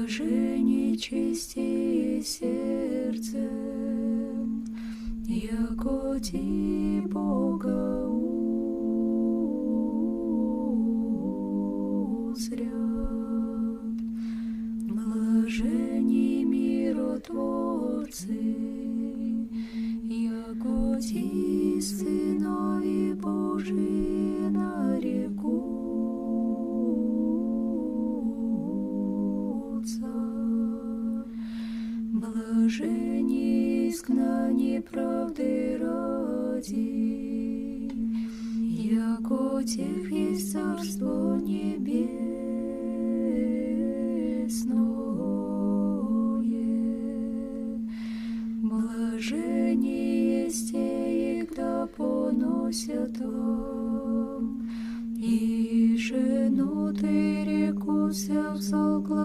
Блаженні чисті серцем, яко ті Бога узрят. Блаженні миротворці, яко ті синові Божі нарекутся. Блаженні изгнані правди ради, яко тех есть Царство Небесное. Блаженні есть те, когда поносят вас